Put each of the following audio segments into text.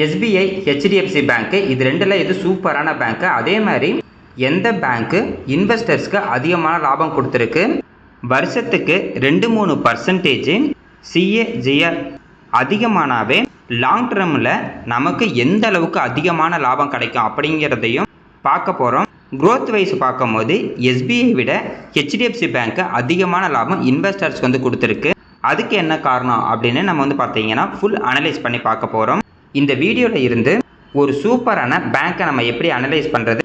SBI, HDFC பேங்க்கு இது ரெண்டில் எது சூப்பரான பேங்க்கு? அதே மாதிரி எந்த பேங்க்கு இன்வெஸ்டர்ஸ்க்கு அதிகமான லாபம் கொடுத்துருக்கு? வருஷத்துக்கு 2-3% சிஏஜிஆர் அதிகமானாவே லாங் டேர்மில் நமக்கு எந்த அளவுக்கு அதிகமான லாபம் கிடைக்கும் அப்படிங்கிறதையும் பார்க்க போகிறோம். க்ரோத் வைஸ் பார்க்கும்போது எஸ்பிஐ விட ஹெச்டிஎஃப்சி பேங்க்கு அதிகமான லாபம் இன்வெஸ்டர்ஸ்க்கு வந்து கொடுத்துருக்கு. அதுக்கு என்ன காரணம் அப்படின்னு நம்ம வந்து பார்த்தீங்கன்னா ஃபுல் அனலைஸ் பண்ணி பார்க்க போகிறோம். இந்த வீடியோவில் இருந்து ஒரு சூப்பரான பேங்க்கை நம்ம எப்படி அனலைஸ் பண்ணுறது,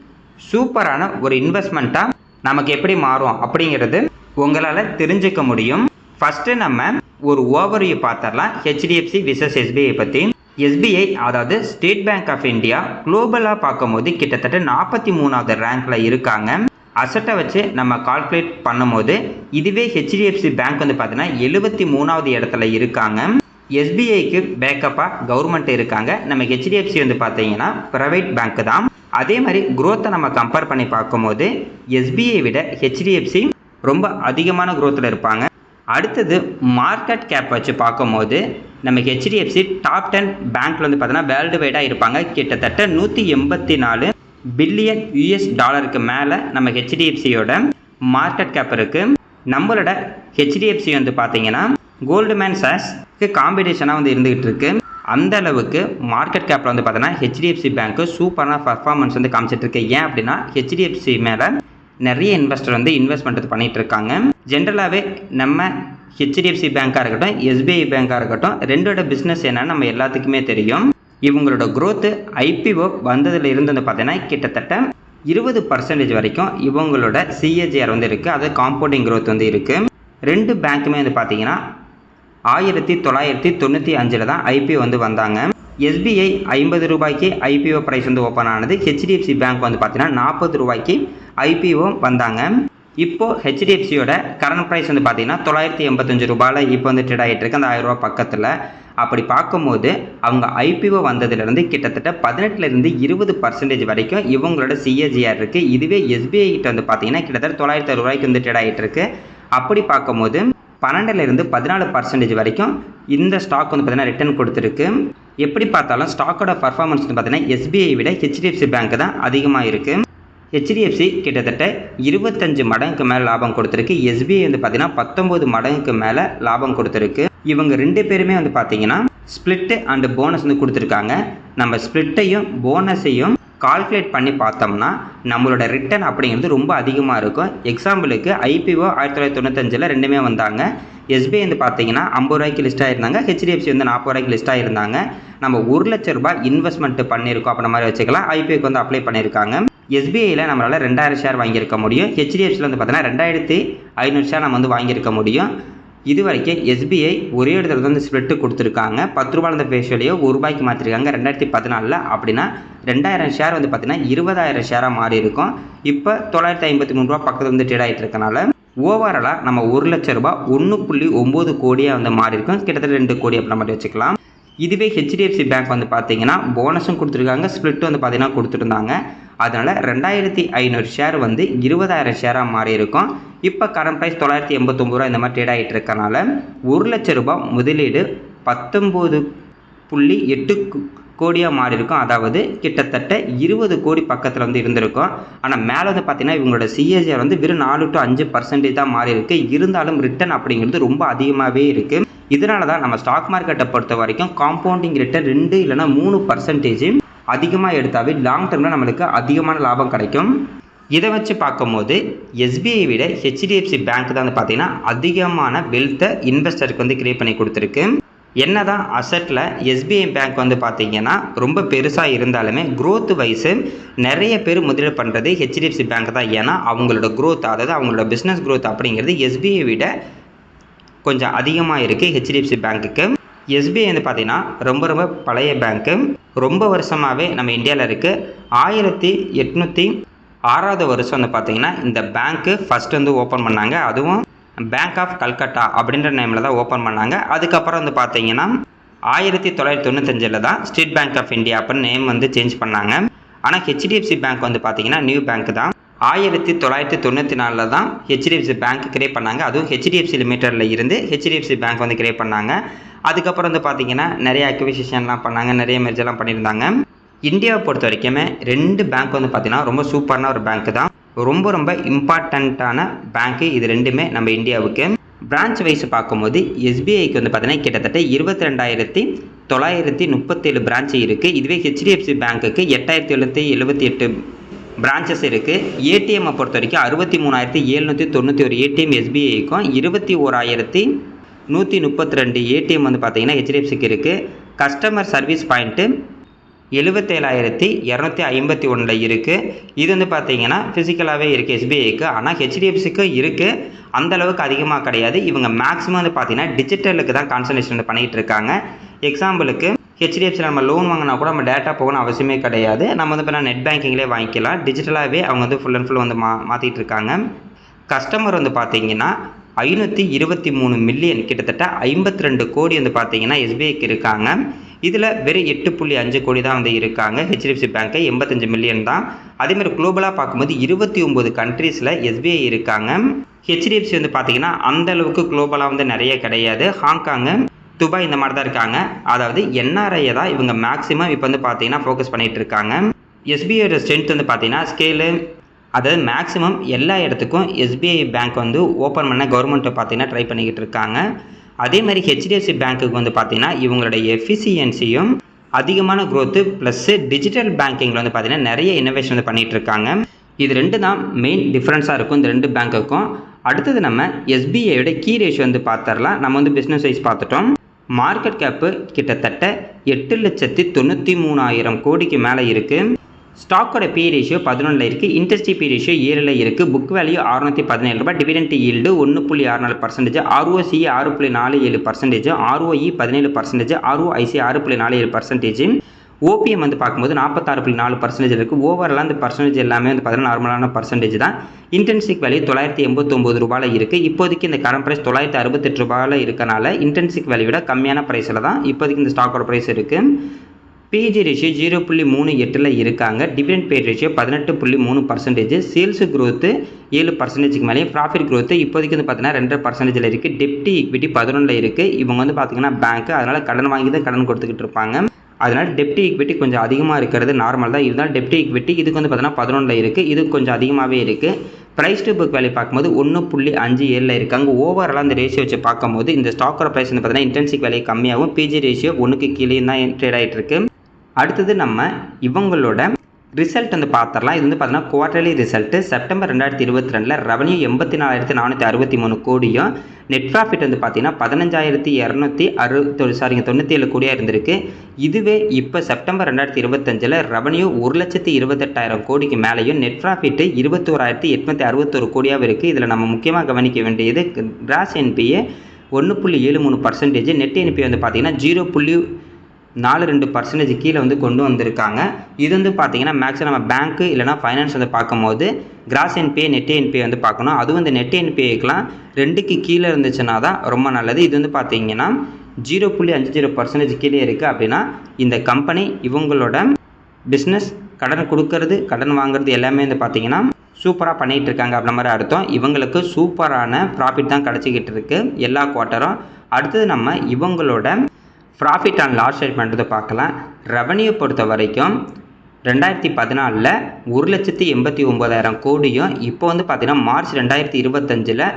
சூப்பரான ஒரு இன்வெஸ்ட்மெண்ட்டாக நமக்கு எப்படி மாறும் அப்படிங்கிறது உங்களால் தெரிஞ்சுக்க முடியும். ஃபஸ்ட்டு நம்ம ஒரு ஓவர்வியூ பார்த்துடலாம் ஹெச்டிஎஃப்சி விசஸ் எஸ்பிஐ பற்றி. எஸ்பிஐ அதாவது ஸ்டேட் பேங்க் ஆஃப் இந்தியா குளோபலாக பார்க்கும்போது கிட்டத்தட்ட 43வது ரேங்க்கில் இருக்காங்க. அசட்டை வச்சு நம்ம கால்குலேட் பண்ணும்போது இதுவே ஹெச்டிஎஃப்சி பேங்க் வந்து பார்த்தீங்கன்னா 73வது இடத்துல இருக்காங்க. எஸ்பிஐக்கு பேக்கப்பாக கவர்மெண்ட் இருக்காங்க. நம்ம ஹெச்டிஎஃப்சி வந்து பார்த்தீங்கன்னா ப்ரைவேட் பேங்க் தான். அதே மாதிரி குரோத்தை நம்ம கம்பேர் பண்ணி பார்க்கும்போது எஸ்பிஐ விட ஹெச்டிஎஃப்சி ரொம்ப அதிகமான குரோத்தில் இருப்பாங்க. அடுத்தது மார்க்கெட் கேப் வச்சு பார்க்கும்போது நம்ம ஹெச்டிஎஃப்சி டாப் 10 பேங்க்கில் வந்து பார்த்தீங்கன்னா வேர்ல்டு வைடாக இருப்பாங்க. கிட்டத்தட்ட 184 பில்லியன் யூஎஸ் டாலருக்கு மேலே நம்ம ஹெச்டிஎஃப்சியோட மார்க்கெட் கேப் இருக்குது. நம்மளோட ஹெச்டிஎஃப்சி வந்து பார்த்தீங்கன்னா கோல்ட்மேன் சாக்ஸ்க்கு காம்படிஷனாக வந்து இருந்துகிட்டு இருக்கு. அந்த அளவுக்கு மார்க்கெட் கேப்பில் வந்து பார்த்தீங்கன்னா ஹெச்டிஎஃப்சி பேங்க்கு சூப்பரான பர்ஃபார்மன்ஸ் வந்து காமிச்சிட்டு இருக்கு. ஏன் அப்படின்னா ஹெச்டிஎஃப்சி மேலே நிறைய இன்வெஸ்டர் வந்து இன்வெஸ்ட்மெண்ட் பண்ணிட்டு இருக்காங்க. ஜென்ரலாகவே நம்ம ஹெச்டிஎஃப்சி பேங்காக இருக்கட்டும், எஸ்பிஐ பேங்காக இருக்கட்டும், ரெண்டோட பிஸ்னஸ் என்னன்னு நம்ம எல்லாத்துக்குமே தெரியும். இவங்களோட க்ரோத்து ஐபிஓ வந்ததில் இருந்து வந்து பார்த்தீங்கன்னா கிட்டத்தட்ட 20% வரைக்கும் இவங்களோட சிஏஜிஆர் வந்து இருக்குது. அது காம்பவுண்டிங் க்ரோத் வந்து இருக்குது. ரெண்டு பேங்க்குமே வந்து பார்த்தீங்கன்னா 1995 தான் ஐபிஓ வந்து வந்தாங்க. எஸ்பிஐ 50 ரூபாய்க்கு ஐபிஓ ப்ரைஸ் வந்து ஓப்பன் ஆனது. ஹெச்டிஎஃப்சி பேங்க் வந்து பார்த்தீங்கன்னா 40 ரூபாய்க்கு ஐபிஓ வந்தாங்க. இப்போது ஹெச்டிஎஃப்சியோட கரண்ட் ப்ரைஸ் வந்து பார்த்தீங்கன்னா 985 ரூபாயில் இப்போ வந்து ட்ரேட் ஆகிட்டு இருக்கு, அந்த 1000 ரூபா பக்கத்தில். அப்படி பார்க்கும்போது அவங்க ஐபிஓ வந்ததுலேருந்து கிட்டத்தட்ட 18லேருந்து 20% வரைக்கும் இவங்களோட சிஏஜிஆர் இருக்குது. இதுவே எஸ்பிஐ கிட்ட வந்து பார்த்தீங்கன்னா கிட்டத்தட்ட 960 ரூபாய்க்கு வந்து ட்ரேட் ஆகிட்டு இருக்கு. அப்படி பார்க்கும்போது 12லேருந்து 14% வரைக்கும் இந்த ஸ்டாக் வந்து பார்த்தீங்கன்னா ரிட்டர்ன் கொடுத்துருக்கு. எப்படி பார்த்தாலும் ஸ்டாக்கோட பர்ஃபார்மன்ஸ் வந்து பார்த்தீங்கன்னா எஸ்பிஐ விட ஹெச்டிஎஃப்சி பேங்க் தான் அதிகமாக இருக்குது. ஹெச்டிஎஃப்சி கிட்டத்தட்ட 25 மடங்குக்கு மேலே லாபம் கொடுத்துருக்கு. எஸ்பிஐ வந்து பார்த்தீங்கன்னா 19 மடங்குக்கு மேலே லாபம் கொடுத்துருக்கு. இவங்க ரெண்டு பேருமே வந்து பார்த்தீங்கன்னா ஸ்பிளிட்டு அண்டு போனஸ் வந்து கொடுத்துருக்காங்க. நம்ம ஸ்பிளிட்டையும் போனஸையும் கால்குலேட் பண்ணி பார்த்தோம்னா நம்மளோட ரிட்டர்ன் அப்படிங்கிறது ரொம்ப அதிகமாக இருக்கும். எக்ஸாம்பிளுக்கு ஐபிஓ 1995 ரெண்டுமே வந்தாங்க. எஸ்பிஐ வந்து பார்த்தீங்கன்னா 50 ரூபாய்க்கு லிஸ்ட் ஆகிருந்தாங்க, ஹெச்டிஎஃப்சி வந்து 40 ரூபாய்க்கு லிஸ்ட் ஆகிருந்தாங்க. நம்ம 1 லட்ச ரூபாய் இன்வெஸ்ட்மெண்ட் பண்ணியிருக்கோம் அப்படின்ற மாதிரி வச்சுக்கலாம். ஐபிஓக்கு வந்து அப்ளை பண்ணியிருக்காங்க. எஸ்பிஐயில் நம்மளால் 2000 ஷேர் வாங்கியிருக்க முடியும். ஹெச்டிஎஃப்சியில் வந்து பார்த்தீங்கன்னா 2500 ஷேர் நம்ம வந்து வாங்கியிருக்க முடியும். இது வரைக்கும் எஸ்பிஐ ஒரே இடத்துல வந்து ஸ்ப்ளிட்டு கொடுத்துருக்காங்க. 10 ரூபாய் இருந்த பேஷியோலையோ 1 ரூபாய்க்கு மாற்றிருக்காங்க 2014. அப்படின்னா 2000 ஷேர் வந்து பார்த்தீங்கன்னா 20000 ஷேராக மாறி இருக்கும். இப்போ 953 ரூபா பக்கத்தில் வந்து ட்ரேட் ஆகிட்டு இருக்கனால ஓவராலாக நம்ம 1 லட்ச ரூபாய் 1.9 கோடியாக வந்து மாறி இருக்கும். கிட்டத்தட்ட 2 கோடி அப்படின்ற மாதிரி வச்சுக்கலாம். இதுவே ஹெச்டிஎஃப்சி பேங்க் வந்து பார்த்தீங்கன்னா போனஸும் கொடுத்துருக்காங்க, ஸ்ப்ளிட் வந்து பார்த்தீங்கன்னா கொடுத்துருந்தாங்க. அதனால் 2500 ஷேர் வந்து 20000 ஷேராக மாறி இருக்கும். இப்போ கரண்ட் ப்ரைஸ் 989 ரூபா இந்த மாதிரி ட்ரேட் ஆகிட்டு இருக்கனால 1 லட்ச ரூபாய் முதலீடு 19.8 கோடியாக மாறி இருக்கும். அதாவது கிட்டத்தட்ட 20 கோடி பக்கத்தில் வந்து இருந்திருக்கும். ஆனால் மேலே வந்து பார்த்தீங்கன்னா இவங்களோட சிஏஜிஆர் வந்து வெறும் 4 to 5% தான் மாறி இருக்குது. இருந்தாலும் ரிட்டர்ன் அப்படிங்கிறது ரொம்ப அதிகமாகவே இருக்குது. இதனால தான் நம்ம ஸ்டாக் மார்க்கெட்டை பொறுத்த வரைக்கும் காம்பவுண்டிங் ரிட்டர்ன் 2 இல்லைனா 3% அதிகமாக எடுத்தாவே லாங் டேர்மில் நம்மளுக்கு அதிகமான லாபம் கிடைக்கும். இதை வச்சு பார்க்கும்போது எஸ்பிஐ விட ஹெச்டிஎஃப்சி பேங்க் தான் வந்து பார்த்தீங்கன்னா அதிகமான வெல்த்தை இன்வெஸ்டருக்கு வந்து கிரியேட் பண்ணி கொடுத்துருக்கு. என்ன தான் அசட்டில் எஸ்பிஐ பேங்க் வந்து பார்த்தீங்கன்னா ரொம்ப பெருசாக இருந்தாலுமே க்ரோத் வைஸு நிறைய பேர் முதலீடு பண்ணுறது ஹெச்டிஎஃப்சி பேங்க் தான். ஏன்னா அவங்களோட க்ரோத், அதாவது அவங்களோட பிஸ்னஸ் க்ரோத் அப்படிங்கிறது எஸ்பிஐ விட கொஞ்சம் அதிகமாக இருக்குது ஹெச்டிஎஃப்சி பேங்க்குக்கு. எஸ்பிஐ வந்து பார்த்திங்கன்னா ரொம்ப பழைய பேங்க்கு, ரொம்ப வருஷமாகவே நம்ம இந்தியாவில் இருக்குது. 1806வது வருஷம் வந்து பார்த்திங்கன்னா இந்த பேங்க்கு ஃபஸ்ட்டு வந்து ஓப்பன் பண்ணாங்க. அதுவும் பேங்க் ஆஃப் கல்கட்டா அப்படின்ற நேமில் தான் ஓப்பன் பண்ணாங்க. அதுக்கப்புறம் வந்து பார்த்தீங்கன்னா 1995 தான் ஸ்டேட் பேங்க் ஆஃப் இந்தியா அப்படின்னு நேம் வந்து சேஞ்ச் பண்ணாங்க. ஆனால் ஹெச்டிஎஃப்சி பேங்க் வந்து பார்த்தீங்கன்னா நியூ பேங்க் தான். 1994 தான் ஹெச்டிஎஃப்சி பேங்க் கிரியேட் பண்ணாங்க. அதுவும் ஹெச்டிஎஃப்சி லிமிட்டடில் இருந்து ஹெச்டிஎஃப்சி பேங்க் வந்து கிரியேட் பண்ணாங்க. அதுக்கப்புறம் வந்து பார்த்தீங்கன்னா நிறைய அக்விசிஷன்லாம் பண்ணாங்க, நிறைய மெர்ஜர்லாம் பண்ணியிருந்தாங்க. இந்தியாவை பொறுத்த வரைக்குமே 2 பேங்க் வந்து பார்த்தீங்கன்னா ரொம்ப சூப்பரான ஒரு பேங்க் தான். ரொம்ப இம்பார்ட்டண்ட்டான பேங்க்கு இது ரெண்டுமே நம்ம இந்தியாவுக்கு. பிரான்ச் வைஸ் பார்க்கும்போது எஸ்பிஐக்கு வந்து பார்த்தீங்கன்னா கிட்டத்தட்ட 22,937 பிரான்ச் இருக்குது. இதுவே ஹெச்டிஎஃப்சி பேங்க்குக்கு 8,778 பிரான்ச்சஸ் இருக்குது. ஏடிஎம்மை பொறுத்த வரைக்கும் 63,791 ஏடிஎம் எஸ்பிஐக்கும், 21,132 ஏடிஎம் வந்து பார்த்தீங்கன்னா ஹெச்டிஎஃப்சிக்கு இருக்குது. கஸ்டமர் சர்வீஸ் பாயிண்ட்டு 77,251 இருக்குது. இது வந்து பார்த்தீங்கன்னா ஃபிசிக்கலாகவே இருக்குது எஸ்பிஐக்கு. ஆனால் ஹெச்டிஎஃப்சிக்கு இருக்குது, அந்தளவுக்கு அதிகமாக கிடையாது. இவங்க மேக்ஸிமம் வந்து பார்த்தீங்கன்னா டிஜிட்டலுக்கு தான் கான்சன்ட்ரேஷன் வந்து பண்ணிகிட்டு இருக்காங்க. எக்ஸாம்பிளுக்கு ஹெச்டிஎஃப்சியில் நம்ம லோன் வாங்கினா கூட நம்ம டேட்டா போகணும் அவசியமே கிடையாது. நம்ம வந்து இப்போ நெட் பேங்கிங்லேயே வாங்கிக்கலாம். டிஜிட்டலாகவே அவங்க வந்து ஃபுல் அண்ட் ஃபுல் வந்து மாற்றிட்டு இருக்காங்க. கஸ்டமர் வந்து பார்த்தீங்கன்னா 523 மில்லியன், கிட்டத்தட்ட 52 கோடி வந்து பார்த்தீங்கன்னா எஸ்பிஐக்கு இருக்காங்க. இதில் வெறும் 8.5 கோடி தான் வந்து இருக்காங்க. ஹெச்டிஎஃப்சி பேங்க்கு 85 மில்லியன் தான். அதேமாதிரி குளோபலாக பார்க்கும்போது 29 கண்ட்ரீஸில் எஸ்பிஐ இருக்காங்க. ஹெச்டிஎஃப்சி வந்து பார்த்தீங்கன்னா அந்தளவுக்கு குளோபலாக வந்து நிறைய கிடையாது. ஹாங்காங்கு, துபாய் இந்த மாதிரி தான் இருக்காங்க. அதாவது என்ஆர்ஐயை தான் இவங்க மேக்ஸிமம் இப்போ வந்து பார்த்தீங்கன்னா ஃபோக்கஸ் பண்ணிகிட்டு இருக்காங்க. எஸ்பிஐயோட ஸ்ட்ரென்த் வந்து பார்த்தீங்கன்னா ஸ்கேலு, அதாவது மேக்ஸிமம் எல்லா இடத்துக்கும் எஸ்பிஐ பேங்க் வந்து ஓப்பன் பண்ண கவர்மெண்ட்டை பார்த்தீங்கன்னா ட்ரை பண்ணிக்கிட்டு இருக்காங்க. அதே மாதிரி ஹெச்டிஎஃப்சி பேங்க்குக்கு வந்து பார்த்தீங்கன்னா இவங்களுடைய எஃபிசியன்சியும் அதிகமான க்ரோத்து ப்ளஸ்ஸு டிஜிட்டல் பேங்கிங்கில் வந்து பார்த்தீங்கன்னா நிறைய இன்னோவேஷன் வந்து பண்ணிகிட்டு இருக்காங்க. இது 2 தான் மெயின் டிஃப்ரென்ஸாக இருக்கும் இந்த 2 பேங்க்குக்கும். அடுத்தது நம்ம எஸ்பிஐயோட கீ ரேஷியோ வந்து பார்த்துடலாம். நம்ம வந்து பிஸ்னஸ் வைஸ் பார்த்துட்டோம். மார்க்கெட் கேப்பு கிட்டத்தட்ட 8,93,000 கோடிக்கு மேலே இருக்குது. ஸ்டாக்கோட பி ரேஷியோ 11 இருக்குது. இன்ட்ரெஸ்ட் பி ரேஷியோ 7 இருக்குது. புக் வேல்யூ 617 ரூபாய். Dividend yield 1.64%, ROCE 6.47%, ROE 17%, ROIC 6.47%. OPM வந்து பார்க்கும்போது 46.4% இருக்குது. ஓவராலாக அந்த பர்சன்டேஜ் எல்லாமே வந்து பார்த்தீங்கன்னா நார்மலான பர்சன்டேஜ் தான். இன்டென்சிக் வேல்யூ 989 ரூபாயில் இருக்குது. இப்போதைக்கு இந்த கரண்ட் ப்ரைஸ் 968 ரூபாயில் இருக்கனால இன்டென்சிக் வேல்யூட கம்மியான ப்ரைஸில் தான் இப்போதைக்கு இந்த ஸ்டாக்கோட ப்ரைஸ் இருக்குது. பிஜி ரேஷியோ 0.38 இருக்காங்க. Dividend pay ratio 18.3%. Sales growth 7%க்கு மேலே. ப்ராஃபிட் க்ரோத்து இப்போதைக்கு வந்து பார்த்தீங்கன்னா 2% இருக்குது. டெப்டி ஈக்விட்டி 11 இருக்குது. இவங்க வந்து பார்த்தீங்கன்னா பேங்க்கு, அதனால் கடன் வாங்கி தான் கடன் கொடுத்துக்கிட்டு இருப்பாங்க. அதனால் டெப்டி ஈக்விட்டி கொஞ்சம் அதிகமாக இருக்கிறது நார்மல் தான். இருந்தாலும் டெப்டி ஈக்விட்டி இதுக்கு வந்து பார்த்தீங்கன்னா 11 இருக்குது. இது கொஞ்சம் அதிகமாகவே இருக்குது. ப்ரைஸ் டு புக் வேல்யூ பார்க்கும்போது 1.57 இருக்காங்க. ஓவராலாக அந்த ரேஷியோ வச்சு பார்க்கும்போது இந்த ஸ்டாக்கோட ப்ரைஸ் வந்து பார்த்தீங்கன்னா இன்டென்சிக் வேல்யூ கம்மியாகவும் பிஜி ரேஷியோ 1க்கு கீழே தான் ட்ரேட் ஆகிட்டு இருக்கு. அடுத்தது நம்ம இவங்களோட ரிசல்ட் வந்து பார்த்துடலாம். இது வந்து பார்த்தீங்கன்னா குவார்டர்லி ரிசல்ட்டு. செப்டம்பர் 2022 ரெவன்யூ 84,463 கோடியும், நெட் ப்ராஃபிட் வந்து பார்த்தீங்கன்னா 15,297 கோடியாக இருந்திருக்கு. இதுவே இப்போ செப்டம்பர் 2025 ரெவன்யூ 1,28,000 கோடிக்கு மேலேயும், நெட் ப்ராஃபிட்டு 21,861 கோடியாக இருக்குது. இதில் நம்ம முக்கியமாக கவனிக்க வேண்டியது கிராஸ் என்பிஏ 1.73%, நெட் என்பிஏ வந்து பார்த்தீங்கன்னா 0.42% கீழே வந்து கொண்டு வந்திருக்காங்க. இது வந்து பார்த்தீங்கன்னா மேக்ஸிமம் நம்ம பேங்க்கு இல்லைனா ஃபைனான்ஸ் வந்து பார்க்கும்போது கிராஸ் என்பிஏ நெட் என்பிஏ வந்து பார்க்கணும். அதுவும் இந்த நெட் என்பிஏக்கெலாம் 2க்கு கீழே இருந்துச்சுன்னா தான் ரொம்ப நல்லது. இது வந்து பார்த்தீங்கன்னா 0.50% கீழே இருக்குது. அப்படின்னா இந்த கம்பெனி இவங்களோட பிஸ்னஸ் கடன் கொடுக்கறது கடன் வாங்குறது எல்லாமே வந்து பார்த்தீங்கன்னா சூப்பராக பண்ணிகிட்டு இருக்காங்க அப்படின்ற மாதிரி அர்த்தம். இவங்களுக்கு சூப்பரான ப்ராஃபிட் தான் கிடச்சிக்கிட்டு இருக்குது எல்லா குவார்ட்டரும். அடுத்தது நம்ம இவங்களோட ப்ராஃபிட் அண்ட் லாஸ் ஸ்டேட்மெண்ட் வந்து பார்க்கலாம். ரெவன்யூ பொறுத்த வரைக்கும் 2014 1,89,000 கோடியும், இப்போ வந்து பார்த்தீங்கன்னா மார்ச் 2025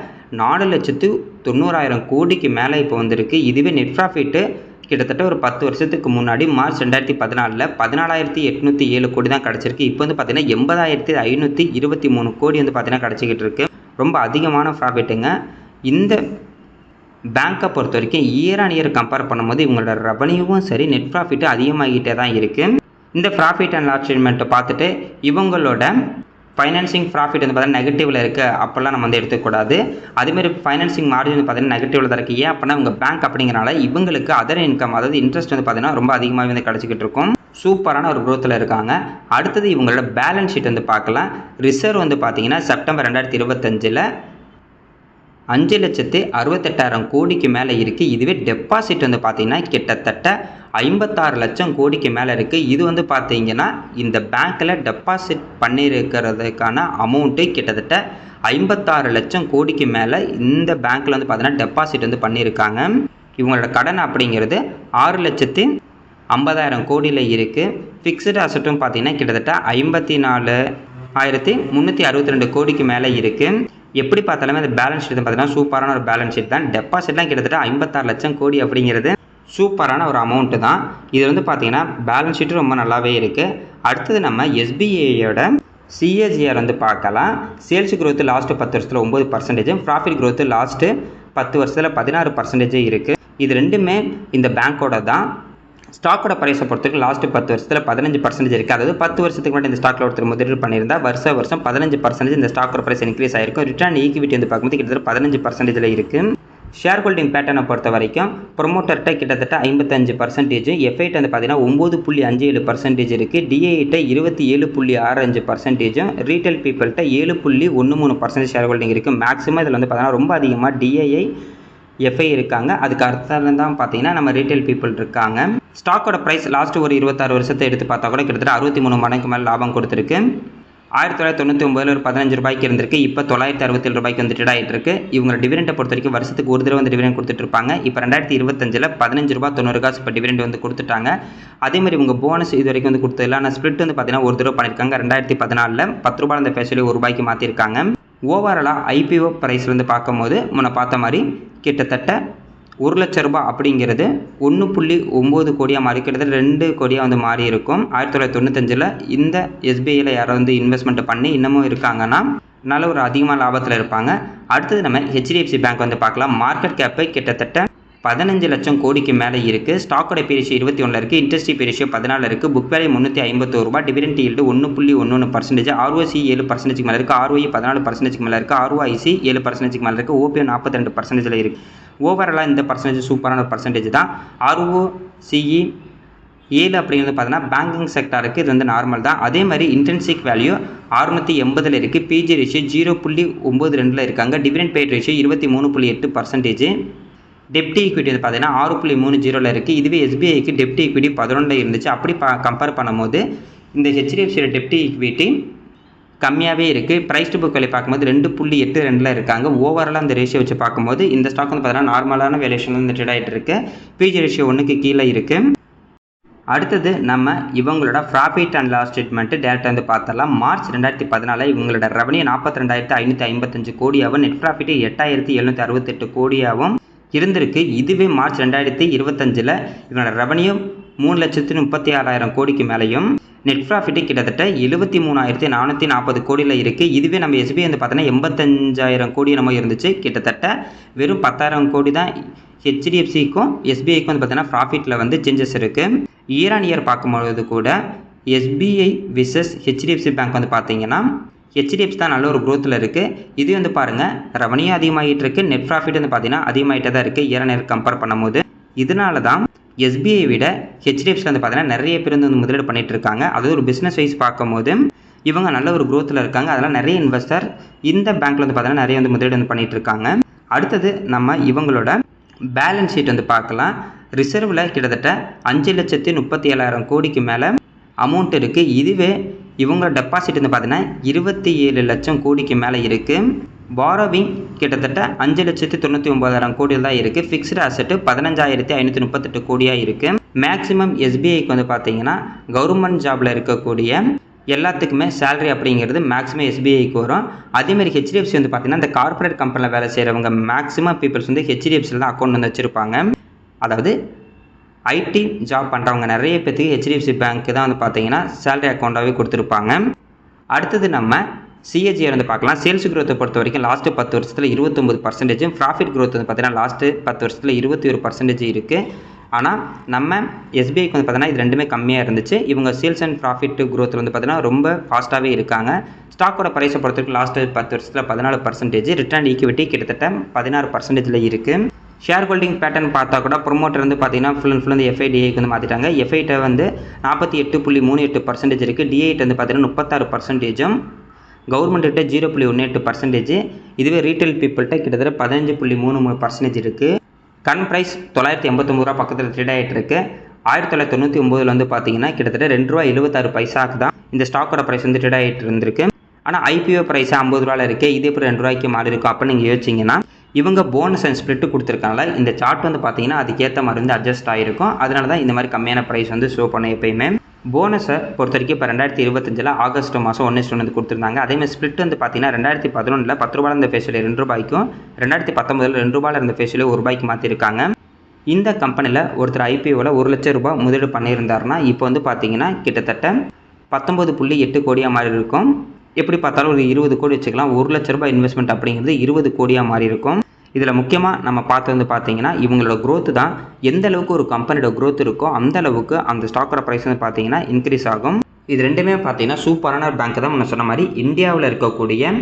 4,90,000 கோடிக்கு மேலே இப்போ வந்திருக்கு. இதுவே நெட் ப்ராஃபிட்டு கிட்டத்தட்ட ஒரு 10 வருஷத்துக்கு முன்னாடி மார்ச் 2014 14,807 கோடி தான் கிடச்சிருக்கு. இப்போ வந்து பார்த்தீங்கன்னா 80,523 கோடி வந்து பார்த்தீங்கன்னா கிடச்சிக்கிட்டு இருக்கு. ரொம்ப அதிகமான ப்ராஃபிட்டுங்க. இந்த பேங்க்கை பொறுத்த வரைக்கும் இயர் ஆன் இயர் கம்பேர் பண்ணும்போது இவங்களோட ரெவன்யூவும் சரி நெட் ப்ராஃபிட்டும் அதிகமாகிட்டே தான் இருக்குது. இந்த ப்ராஃபிட் அண்ட் லாஸ் ஸ்டேட்மெண்ட்டை பார்த்துட்டு இவங்களோட ஃபைனான்சிங் ப்ராஃபிட் வந்து பார்த்தீங்கன்னா நெகட்டிவில் இருக்குது அப்போல்லாம் நம்ம வந்து எடுத்துக்கூடாது. அதேமாதிரி ஃபைனான்சிங் மார்ஜின் வந்து பார்த்தீங்கன்னா நெகட்டிவில் தான் இருக்குது. ஏன் அப்படின்னா இவங்க பேங்க் அப்படிங்கிறனால இவங்களுக்கு அதர் இன்கம், அதாவது இன்ட்ரெஸ்ட் வந்து பார்த்தீங்கன்னா ரொம்ப அதிகமாகவே வந்து கிடச்சிக்கிட்டு இருக்கும். சூப்பரான ஒரு க்ரோத்தில் இருக்காங்க. அடுத்தது இவங்களோட பேலன்ஸ் ஷீட் வந்து பார்க்கலாம். ரிசர்வ் வந்து பார்த்தீங்கன்னா செப்டம்பர் 2025 5,68,000 கோடிக்கு மேலே இருக்குது. இதுவே டெபாசிட் வந்து பார்த்திங்கன்னா கிட்டத்தட்ட 56 லட்சம் கோடிக்கு மேலே இருக்குது. இது வந்து பார்த்திங்கன்னா இந்த பேங்க்கில் டெபாசிட் பண்ணியிருக்கிறதுக்கான அமௌண்ட்டு கிட்டத்தட்ட 56 லட்சம் கோடிக்கு மேலே இந்த பேங்க்கில் வந்து பார்த்திங்கன்னா டெபாசிட் வந்து பண்ணியிருக்காங்க. இவங்களோட கடன் அப்படிங்கிறது 6,50,000 கோடியில் இருக்குது. ஃபிக்ஸ்டு அசட்டும் பார்த்திங்கன்னா கிட்டத்தட்ட 54,362 கோடிக்கு மேலே இருக்குது. எப்படி பார்த்தாலுமே அந்த பேலன்ஸ் ஷீட் பார்த்தீங்கன்னா சூப்பரான ஒரு பேலன்ஸ் ஷீட் தான். டெபாசிட்லாம் கிட்டத்தட்ட 56 லட்சம் கோடி அப்படிங்கிறது சூப்பரான ஒரு அமௌண்ட்டு தான். இது வந்து பார்த்தீங்கன்னா பேலன்ஸ் ஷீட்டு ரொம்ப நல்லாவே இருக்குது. அடுத்தது நம்ம எஸ்பிஐயோட CAGR வந்து பார்க்கலாம். சேல்ஸ் growth லாஸ்ட்டு 10 வருஷத்தில் 9%, ப்ராஃபிட் growth லாஸ்ட்டு 10 வருஷத்தில் 16% இருக்குது. இது ரெண்டுமே இந்த பேங்க்கோட தான். ஸ்டாக்கோட ப்ரைஸை பொறுத்தவரைக்கும் லாஸ்ட்டு 10 வருஷத்தில் 15% இருக்குது. அதாவது 10 வருஷத்துக்கு முன்னாடி இந்த ஸ்டாக்கில் ஒருத்தர் முதலீடு பண்ணியிருந்தா வருஷம் 15% இந்த ஸ்டாக்கோட ப்ரைஸ் இன்க்ரீஸ் ஆகிருக்கும். ரிட்டர்ன் ஈக்விட்டி வந்து பார்க்கும்போது கிட்டத்தட்ட 15% இருக்குது. ஷேர் ஹோல்டிங் பேட்டர்னை பொறுத்த வரைக்கும் ப்ரொமோட்டர்கிட்ட கிட்டத்தட்ட 55%, எஃப்ஐட்ட வந்து பார்த்தீங்கன்னா 9.57% இருக்குது, டிஐட்ட 27.65%, ரீட்டைல் பீப்புள்கிட்ட 7.13% ஷேர் ஹோல்டிங் இருக்குது. மேக்ஸிமம் இதில் வந்து பார்த்தீங்கன்னா ரொம்ப அதிகமாக டிஐஐ எஃப்ஐ இருக்காங்க. அதுக்கு அர்த்தம் தான் பார்த்தீங்கன்னா நம்ம ரீட்டைல் பீப்புள் இருக்காங்க. ஸ்டாக்கோட ப்ரைஸ் லாஸ்ட்டு ஒரு 26 வருஷத்தை எடுத்து பார்த்தா கூட கிட்டத்தட்ட 63 மடங்கு மேலே லாபம் கொடுத்துருக்கு. 1999 ஒரு 15 ரூபாய்க்கு இருந்திருக்கு. இப்போ 967 ரூபாய்க்கு வந்து ட்ரேட் ஆகிட்டு இருக்கு. இவங்க டிவிடெண்டை பொறுத்த வரைக்கும் வருஷத்துக்கு ஒரு தடவை வந்து டிவிடெண்ட் கொடுத்துட்டு இருப்பாங்க. இப்போ 2025 15 ரூபா 90 காசு இப்போ டிவிடெண்ட் வந்து கொடுத்துட்டாங்க. அதேமாதிரி இவங்க போனஸ் இது வரைக்கும் வந்து கொடுத்ததில்ல. ஆனால் ஸ்பிளிட் வந்து பார்த்தீங்கன்னா ஒரு தடவை பண்ணியிருக்காங்க. 2014 10 ரூபாய் அந்த பேசலி 1 ரூபாய்க்கு மாற்றிருக்காங்க. ஓவராலாக ஐபிஓ ப்ரைஸ் வந்து பார்க்கும்போது முன்ன பார்த்த மாதிரி கிட்டத்தட்ட 1 லட்சம் ரூபாய் அப்படிங்கிறது 1.9 கோடியாக மாறி கிட்டத்தட்ட 2 கோடியாக வந்து மாறி இருக்கும். 1995 இந்த எஸ்பிஐயில் யாரோ வந்து இன்வெஸ்ட்மெண்ட் பண்ணி இன்னமும் இருக்காங்கன்னா நல்ல ஒரு அதிகமாக லாபத்தில் இருப்பாங்க. அடுத்தது நம்ம HDFC பேங்க் வந்து பார்க்கலாம். மார்க்கெட் கேப்பு கிட்டத்தட்ட 15 லட்சம் கோடிக்கு மேலே இருக்குது. ஸ்டாக்கோட பீரிஷியோ 21 இருக்குது, இன்ட்ரெஸ்ட் பீரிஷியோ 14 இருக்குது, புக் வேல்யூ 351 ரூபாய், டிவிடெண்ட் ஈல்டு 1.11%, ROC 7% மேலே இருக்குது, ROE 14% மேலே இருக்குது, ROIC 7% மேலே இருக்குது, OPM 42% இருக்குது. ஓவராலாக இந்த பர்சன்டேஜ் சூப்பரான ஒரு பர்சன்டேஜ் தான். ROCE 7 அப்படிங்கிறது பார்த்தீங்கன்னா பேங்கிங் செக்டாருக்கு இது வந்து நார்மல் தான். அதே மாதிரி இன்ட்ரின்சிக் வேல்யூ 680 இருக்குது, பிஜி ரேஷியோ 0.92 இருக்காங்க, டிவிடெண்ட் பேட் ரேஷியோ 23.8%, டெப்ட் ஈக்விட்டி வந்து பார்த்தீங்கன்னா 6.30 இருக்குது. இதுவே எஸ்பிஐக்கு டெப்ட் ஈக்விட்டி 11 இருந்துச்சு. அப்படி கம்பேர் பண்ணும்போது இந்த ஹெச்டிஎஃப்சியோட டெப்ட் ஈக்விட்டி கம்மியாகவே இருக்குது. ப்ரைஸ் டு புக் வேல்யூ பார்க்கும்போது 2.82 இருக்காங்க. ஓவராலாக அந்த ரேஷியோ வச்சு பார்க்கும்போது இந்த ஸ்டாக் வந்து பார்த்தீங்கன்னா நார்மலான வேல்யூஷன் வந்து ட்ரேட் ஆகிட்டு இருக்கு. பிஜி ரேஷியோ 1க்கு கீழே இருக்குது. அடுத்தது நம்ம இவங்களோட ப்ராஃபிட் அண்ட் லாஸ் ஸ்டேட்மெண்ட்டு டேரெக்டாக வந்து பார்த்தலாம். மார்ச் 2014 இவங்களோட ரெவன்யூ 42,555 கோடியாகவும், நெட் ப்ராஃபிட் 8,768 கோடியாகவும் இருந்திருக்கு. இதுவே மார்ச் 2025 இவங்களோட ரெவன்யூ 3,36,000 கோடிக்கு மேலேயும், நெட் ப்ராஃபிட்டு கிட்டத்தட்ட 73,440 கோடியில் இருக்குது. இதுவே நம்ம எஸ்பிஐ வந்து பார்த்தோன்னா 85,000 கோடி நம்ம இருந்துச்சு. கிட்டத்தட்ட வெறும் 10,000 கோடி தான் ஹெச்டிஎஃப்சிக்கும் எஸ்பிஐக்கும் வந்து பார்த்தீங்கன்னா ப்ராஃபிட்டில் வந்து சேஞ்சஸ் இருக்குது. இயர் ஆன் இயர் பார்க்கும்போது கூட எஸ்பிஐ விசஸ் ஹெச்டிஎஃப்சி பேங்க் வந்து பார்த்தீங்கன்னா ஹெச்டிஎஃப்சி தான் நல்ல ஒரு க்ரோத்தில் இருக்குது. இது வந்து பாருங்கள் ரெவன்யூ அதிகமாகிட்டு இருக்குது, நெட் ப்ராஃபிட் வந்து பார்த்தீங்கன்னா அதிகமாகிட்டே தான் இருக்குது இயர் ஆன் இயர் கம்பேர் பண்ணும்போது. இதனால தான் எஸ்பிஐ விட ஹெச்டிஎஃப்சி வந்து பார்த்தீங்கன்னா நிறைய பேர் வந்து முதலீடு பண்ணிகிட்டு இருக்காங்க. அதாவது ஒரு பிஸ்னஸ் வைஸ் பார்க்கும்போது இவங்க நல்ல ஒரு க்ரோத்தில் இருக்காங்க. அதனால் நிறைய இன்வெஸ்டர் இந்த பேங்க்கில் வந்து பார்த்தீங்கன்னா நிறைய வந்து முதலீடு வந்து பண்ணிகிட்டு இருக்காங்க. அடுத்தது நம்ம இவங்களோட பேலன்ஸ் ஷீட் வந்து பார்க்கலாம். ரிசர்வில் கிட்டத்தட்ட 5,37,000 கோடிக்கு மேலே அமௌண்ட் இருக்குது. இதுவே இவங்களோட டெபாசிட் வந்து பார்த்தீங்கன்னா 27 லட்சம் கோடிக்கு மேலே இருக்குது. பாரோவிங் கிட்டத்தட்ட 5,99,000 கோடியில் தான் இருக்குது. ஃபிக்ஸ்டு அசட்டு 15,538 கோடியாக இருக்குது. மேக்ஸிமம் எஸ்பிஐக்கு வந்து பார்த்தீங்கன்னா கவர்மெண்ட் ஜாபில் இருக்கக்கூடிய எல்லாத்துக்குமே சேலரி அப்படிங்கிறது மேக்ஸிமம் எஸ்பிஐக்கு வரும். அதேமாதிரி ஹெச்டிஎஃப்சி வந்து பார்த்தீங்கன்னா இந்த கார்பரேட் கம்பெனியில் வேலை செய்கிறவங்க மேக்ஸிமம் பீப்புள்ஸ் வந்து ஹெச்டிஎஃப்சியில் தான் அக்கௌண்ட் வந்து வச்சுருப்பாங்க. அதாவது ஐடி ஜாப் பண்ணுறவங்க நிறைய பேர்த்துக்கு ஹெச்டிஎஃப்சி பேங்க்கு தான் வந்து பார்த்தீங்கன்னா சேலரி அக்கௌண்ட்டாகவே கொடுத்துருப்பாங்க. அடுத்தது நம்ம சிஏஜிஆர் வந்து பார்க்கலாம். சேல்ஸ் க்ரோத்தை பொறுத்த வரைக்கும் லாஸ்ட்டு 10 வருஷத்தில் 29%, ப்ராஃபிட் க்ரோத் வந்து பார்த்தீங்கன்னா லாஸ்ட்டு 10 வருஷத்தில் 21% இருக்குது. ஆனால் நம்ம எஸ்பிஐக்கு வந்து பார்த்தீங்கன்னா இது ரெண்டுமே கம்மியாக இருந்துச்சு. இவங்க சேல்ஸ் அண்ட் ப்ராஃபிட் க்ரோத்தில் வந்து பார்த்தீங்கன்னா ரொம்ப ஃபாஸ்ட்டாகவே இருக்காங்க. ஸ்டாக்கோட ப்ரைஸை பொறுத்த வரைக்கும் லாஸ்ட்டு 10 வருஷத்தில் 14%, ரிட்டர்ன் ஈக்விட்டி கிட்டத்தட்ட 16% இருக்குது. ஷேர் ஹோல்டிங் பேட்டர்ன் பார்த்தா கூட ப்ரொமோட்டர் வந்து பார்த்தீங்கன்னா ஃபுல் அண்ட் ஃபுல் வந்து எஃப்ஐடிஐக்கு வந்து மாற்றிட்டாங்க. எஃப்ஐட்ட வந்து 48.38% இருக்குது, டிஐட்ட வந்து பார்த்தீங்கன்னா 36%, கவர்மெண்ட்டு 0.18%, இதுவே ரீட்டைல் பீப்புள்கிட்ட கிட்டத்தட்ட 15.33% இருக்குது. கன் ப்ரைஸ் $989 பக்கத்தில் ட்ரேட் ஆகிட்டு இருக்கு. 1999 வந்து பார்த்தீங்கன்னா கிட்டத்தட்ட $2.76 தான் இந்த ஸ்டாக்கோட ப்ரைஸ் வந்து ட்ரேட் ஆகிட்டு இருந்திருக்கு. ஆனால் ஐபிஓ ப்ரைஸ் $50 இருக்குது. இதே இப்போ $2 மாறி இருக்கும். அப்போ நீங்கள் யோசிச்சிங்கன்னா இவங்க போனஸ் அண்ட் ஸ்ப்ளிட்டு கொடுத்துருக்காங்களா, இந்த சார்ட் வந்து பார்த்தீங்கன்னா அதுக்கேற்ற மாதிரி வந்து அட்ஜஸ்ட் ஆகிருக்கும். அதனால தான் இந்த மாதிரி கம்மியான ப்ரைஸ் வந்து ஷோ பண்ண எப்பயுமே. போனஸை பொறுத்த வரைக்கும் இப்போ 2025 ஆகஸ்ட் மாதம் 1:1 வந்து கொடுத்துருந்தாங்க. அதேமாதிரி ஸ்ப்ளிட் வந்து பார்த்தீங்கன்னா 2011 $10 இருந்த ஃபேஷியல் $2, 2019 $2 இருந்த ஃபேஷியல் $1 மாற்றிருக்காங்க. இந்த கம்பெனியில் ஒருத்தர் ஐபிஓவில் $1 லட்சம் முதலீடு பண்ணியிருந்தாருன்னா இப்போ வந்து பார்த்தீங்கன்னா கிட்டத்தட்ட 19.8 கோடியாக மாறி இருக்கும். எப்படி பார்த்தாலும் ஒரு 20 கோடி வச்சுக்கலாம். $1 லட்சம் இன்வெஸ்ட்மெண்ட் அப்படிங்கிறது 20 கோடியாக மாறி இருக்கும். இதில் முக்கியமாக நம்ம பார்த்து வந்து பார்த்தீங்கன்னா இவங்களோட க்ரோத்து தான் எந்த அளவுக்கு ஒரு கம்பெனியோட க்ரோத் இருக்கோ அந்த அளவுக்கு அந்த ஸ்டாக்கோட ப்ரைஸ் வந்து பார்த்தீங்கன்னா இன்க்ரீஸ் ஆகும். இது ரெண்டுமே பார்த்தீங்கன்னா சூப்பரான பேங்க் தான். நான் சொன்ன மாதிரி இந்தியாவில் இருக்கக்கூடிய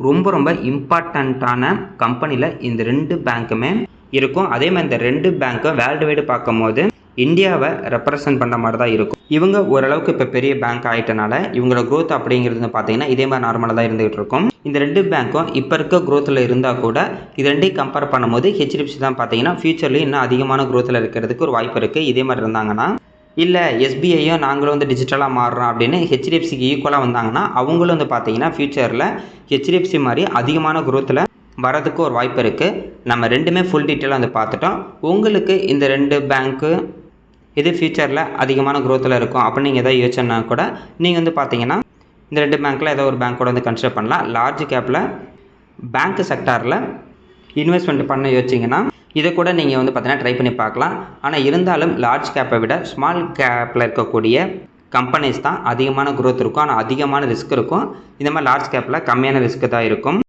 ரொம்ப இம்பார்ட்டண்ட்டான கம்பெனியில் இந்த 2 பேங்க்குமே இருக்கும். அதே மாதிரி இந்த 2 பேங்க்கும் வேர்ல்டு வைடு பார்க்கும்போது இந்தியாவை ரெப்ரசன்ட் பண்ணுற மாதிரி தான் இருக்கும். இவங்க ஓரளவுக்கு இப்போ பெரிய பேங்க் ஆகிட்டனால இவங்களோட க்ரோத் அப்படிங்கிறது பார்த்தீங்கன்னா இதே மாதிரி நார்மலாக தான் இருந்துகிட்டு இருக்கும். இந்த 2 பேங்க்கும் இப்போ இருக்க க்ரோத்தில் இருந்தால் கூட இது 2 கம்பேர் பண்ணும்போது ஹெச்டிஎஃப்சி தான் பார்த்தீங்கன்னா ஃபியூச்சர்லேயும் இன்னும் அதிகமான க்ரோத்தில் இருக்கிறதுக்கு ஒரு வாய்ப்பு இருக்குது. இதே மாதிரி இருந்தாங்கன்னா இல்லை எஸ்பிஐயும் நாங்களும் வந்து டிஜிட்டலாக மாறுறோம் அப்படின்னு ஹெச்டிஎஃப்சிக்கு ஈக்குவலாக வந்தாங்கன்னா அவங்களும் வந்து பார்த்தீங்கன்னா ஃபியூச்சரில் ஹெச்டிஎஃப்சி மாதிரி அதிகமான க்ரோத்தில் வரதுக்கு ஒரு வாய்ப்பு இருக்குது. நம்ம ரெண்டுமே ஃபுல் டீட்டெயிலாக வந்து பார்த்துட்டோம். உங்களுக்கு இந்த 2 பேங்க்கு இது ஃபியூச்சரில் அதிகமான க்ரோத்தில் இருக்கும் அப்படின்னு நீங்கள் எதாவது யோசிச்சோன்னா கூட நீங்கள் வந்து பார்த்தீங்கன்னா இந்த 2 பேங்க்கில் ஏதோ ஒரு பேங்க்கோட வந்து கன்சிடர் பண்ணலாம். லார்ஜ் கேப்பில் பேங்க் செக்டாரில் இன்வெஸ்ட்மெண்ட் பண்ண யோசிச்சிங்கன்னா இதை கூட நீங்கள் வந்து பார்த்தீங்கன்னா ட்ரை பண்ணி பார்க்கலாம். ஆனால் இருந்தாலும் லார்ஜ் கேப்பை விட ஸ்மால் கேப்பில் இருக்கக்கூடிய கம்பெனிஸ் தான் அதிகமான க்ரோத் இருக்கும். ஆனால் அதிகமான ரிஸ்க் இருக்கும். இந்த மாதிரி லார்ஜ் கேப்பில் கம்மியான ரிஸ்க்கு தான் இருக்கும்.